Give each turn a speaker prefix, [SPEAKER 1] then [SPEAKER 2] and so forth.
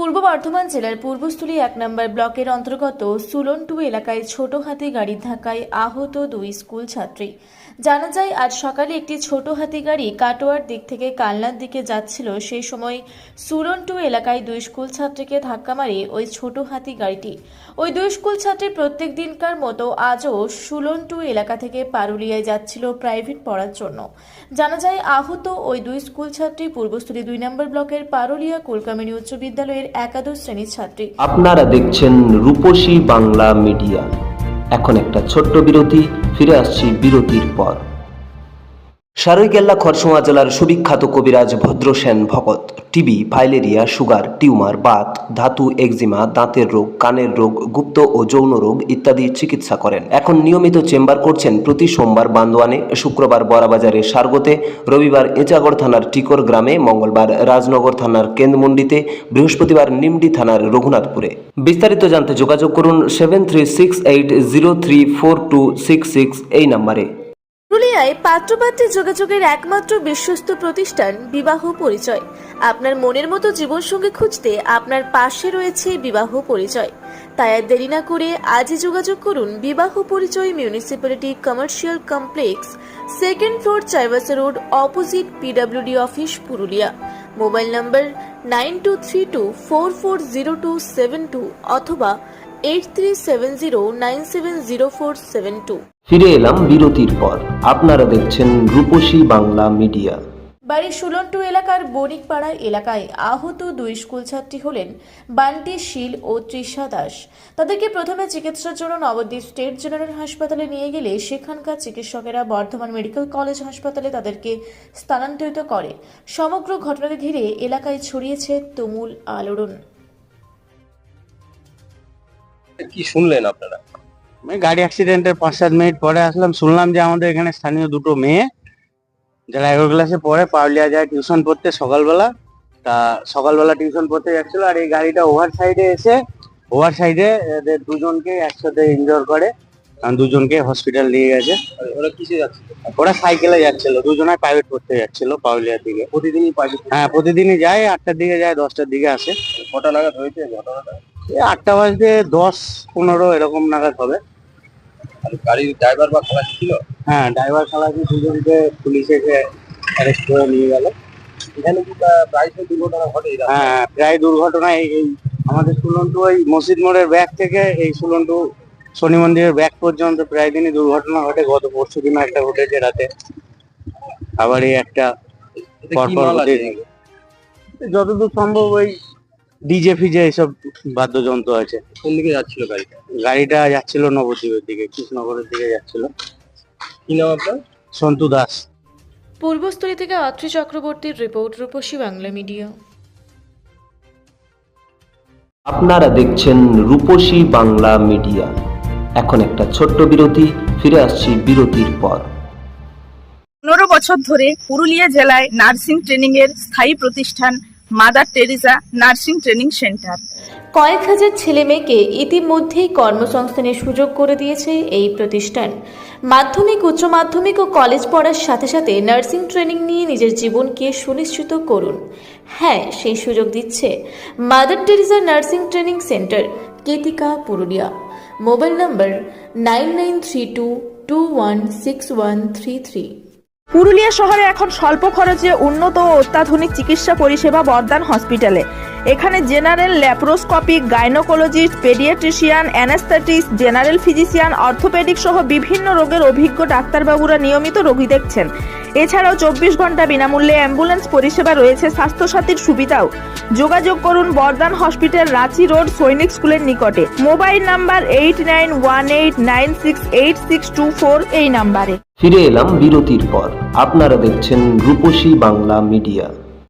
[SPEAKER 1] পূর্ব বর্ধমান জেলার পূর্বস্থলী 1 নম্বর ব্লকের অন্তর্গত সুলন2 এলাকায় ছোট হাতি গাড়ির ধাক্কায় আহত 2 স্কুল ছাত্রী। জানা যায়, আজ সকালে একটি ছোট হাতি গাড়ি কাটোয়ার দিক থেকে কালনার দিকে যাচ্ছিল। সেই সময় সুলন2 এলাকায় 2 স্কুল ছাত্রীকে ধাক্কা মারে ওই ছোট হাতি গাড়িটি। ওই 2 স্কুল ছাত্রী প্রত্যেক দিনকার মতো আজও সুলন2 এলাকা থেকে পারুলিয়ায় যাচ্ছিল প্রাইভেট পড়ার জন্য। জানা যায়, আহত ওই 2 স্কুল ছাত্রী পূর্বস্থলী 2 নম্বর ব্লকের পারুলিয়া কলকামিনী উচ্চ বিদ্যালয়ের একাদশ শ্রেণীর ছাত্রী।
[SPEAKER 2] আপনারা দেখছেন রূপসী বাংলা মিডিয়া। এখন একটা ছোট্ট বিরতি, ফিরে আসছি বিরতির পর। সারৈকেল্লা খরসোয়া জেলার সুবিখ্যাত কবিরাজ Bhadrasen Bhagat TB, filaria, sugar, tumour, Baat, ধাতু, এক্সিমা, দাঁতের রোগ, কানের রোগ, গুপ্ত ও যৌন রোগ ইত্যাদি চিকিৎসা করেন। এখন নিয়মিত চেম্বার করছেন প্রতি সোমবার বান্দোয়ানে, শুক্রবার বড়াবাজারে সারগোতে, রবিবার এঁচাগড় থানার টিকর গ্রামে, মঙ্গলবার রাজনগর থানার কেন্দ্রমন্ডিতে, বৃহস্পতিবার নিমডি থানার রঘুনাথপুরে। বিস্তারিত জানতে যোগাযোগ করুন 7368034266 এই নম্বরে।
[SPEAKER 1] পুরুলিয়ায় পাত্রপাত্রী যোগাযোগের একমাত্র বিশ্বস্ত প্রতিষ্ঠান বিবাহ পরিচয়। আপনার মনের মতো জীবনসঙ্গী খুঁজতে আপনার পাশে রয়েছে বিবাহ পরিচয়। তাই আর দেরি না করে আজই যোগাযোগ করুন বিবাহ পরিচয়, municipality commercial complex, 2nd floor, Chaibasa road, opposite PWD office, Purulia. Mobile নম্বর 9232440272 অথবা 8370970472।
[SPEAKER 2] ফিরে এলাম বিরতির পর। আপনারা দেখছেন রূপসী বাংলা মিডিয়া।
[SPEAKER 1] বাড়ি সুলন2 এলাকার বণিকপাড়া এলাকায় আহত 2 স্কুল ছাত্রী হলেন বান্টি শীল ও তৃষা দাস। তাদেরকে প্রথমে চিকিৎসার জন্য নবদ্বীপ স্টেট জেনারেল হাসপাতালে নিয়ে গেলে সেখানকার চিকিৎসকেরা বর্ধমান মেডিকেল কলেজ হাসপাতালে তাদেরকে স্থানান্তরিত করে। সমগ্র ঘটনাকে ঘিরে এলাকায় ছড়িয়েছে তুমুল আলোড়ন।
[SPEAKER 3] কি শুনলেন আপনারা?
[SPEAKER 4] আমি গাড়ি অ্যাক্সিডেন্টের 5-7 মিনিট পরে আসলাম, শুনলাম যে আমাদের এখানে স্থানীয় 2 মেয়ে যারা 11 ক্লাসে পড়ে পারুলিয়া যায় টিউশন পড়তে সকালবেলা টিউশন পড়তে যাচ্ছিল। আর এই গাড়িটা ওভার সাইডে এদের দুজনকে একসাথে ইনজোর করে, কারণ দুজনকে হসপিটাল নিয়ে গেছে।
[SPEAKER 3] ওরা কিসে যাচ্ছে?
[SPEAKER 4] ওরা সাইকেলে যাচ্ছিল, দুজনে প্রাইভেট পড়তে যাচ্ছিল পারুলিয়ার দিকে।
[SPEAKER 3] প্রতিদিনই প্রাইভেট?
[SPEAKER 4] হ্যাঁ, প্রতিদিনই যায়, 8টার দিকে যায়, 10টার দিকে আসে।
[SPEAKER 3] কটা নাগাদ হয়েছে ঘটনাটা?
[SPEAKER 4] 8টা বাজতে 10-15 এরকম নাগাদ হবে।
[SPEAKER 3] আর গাড়ির ড্রাইভার বা খালাসি ছিল?
[SPEAKER 4] হ্যাঁ, ড্রাইভার খালাসি দুজনকে পুলিশ এসে অ্যারেস্ট করে নিয়ে গেল।
[SPEAKER 3] এখানে কি প্রায়শই দুর্ঘটনা ঘটে?
[SPEAKER 4] হ্যাঁ, প্রায় দুর্ঘটনা এই আমাদের সুলন2 ওই মসজিদ মোড়ের ব্যাগ থেকে এই সুলন2 শনি মন্দিরের ব্যাগ পর্যন্ত প্রায় দিনই দুর্ঘটনা ঘটে। গত পরশু দিনও একটা ঘটেছে রাতে, আবার এই একটা পরপর যতদূর সম্ভব ওই ডিজে ফিজে এইসব বাদ্যযন্ত্র আছে।
[SPEAKER 3] কোন দিকে যাচ্ছিল গাড়িটা?
[SPEAKER 4] গাড়িটা যাচ্ছিল নবদ্বীপের দিকে, কৃষ্ণনগরের দিকে যাচ্ছিল।
[SPEAKER 3] কি নাম আপনার?
[SPEAKER 4] সন্তু দাস।
[SPEAKER 1] পূর্বস্থলী থেকে অত্রি চক্রবর্তীর রিপোর্ট, রূপসী বাংলা মিডিয়া।
[SPEAKER 2] আপনারা দেখছেন রূপসী বাংলা মিডিয়া। এখন একটা ছোট্ট বিরতি, ফিরে আসছি বিরতির পর।
[SPEAKER 5] 15 বছর ধরে পুরুলিয়া জেলায় নার্সিং ট্রেনিং এর স্থায়ী প্রতিষ্ঠান mother Teresa nursing training centre.
[SPEAKER 1] কয়েক হাজার ছেলে মেয়েকে ইতিমধ্যেই কর্মসংস্থানের সুযোগ করে দিয়েছে এই প্রতিষ্ঠান। মাধ্যমিক, উচ্চ মাধ্যমিক ও কলেজ পড়ার সাথে সাথে নার্সিং ট্রেনিং নিয়ে নিজের জীবনকে সুনিশ্চিত করুন। হ্যাঁ, সেই সুযোগ দিচ্ছে Mother Teresa nursing training centre, Ketika, Purulia. Mobile number 9932216133।
[SPEAKER 5] Purulia শহরে এখন স্বল্প খরচে উন্নত ও অত্যাধুনিক চিকিৎসা পরিষেবা বর্ধমান হসপিটালে। এখানে general, laparoscopic, gynaecologist, paediatrician, anaesthetist, general physician, orthopaedic সহ বিভিন্ন রোগের অভিজ্ঞ ডাক্তারবাবুরা নিয়মিত রোগী দেখছেন। এছাড়াও 24 ঘন্টা বিনামূল্যে অ্যাম্বুলেন্স পরিষেবা রয়েছে, স্বাস্থ্যসাথীর সুবিধাও। যোগাযোগ করুন বর্ধমান হসপিটাল, রাঁচি রোড, সৈনিক স্কুলের নিকটে। মোবাইল নাম্বার 8918968624 এই নাম্বারে।
[SPEAKER 2] ফিরে এলাম বিরতির পর। আপনারা দেখছেন রূপসী বাংলা মিডিয়া।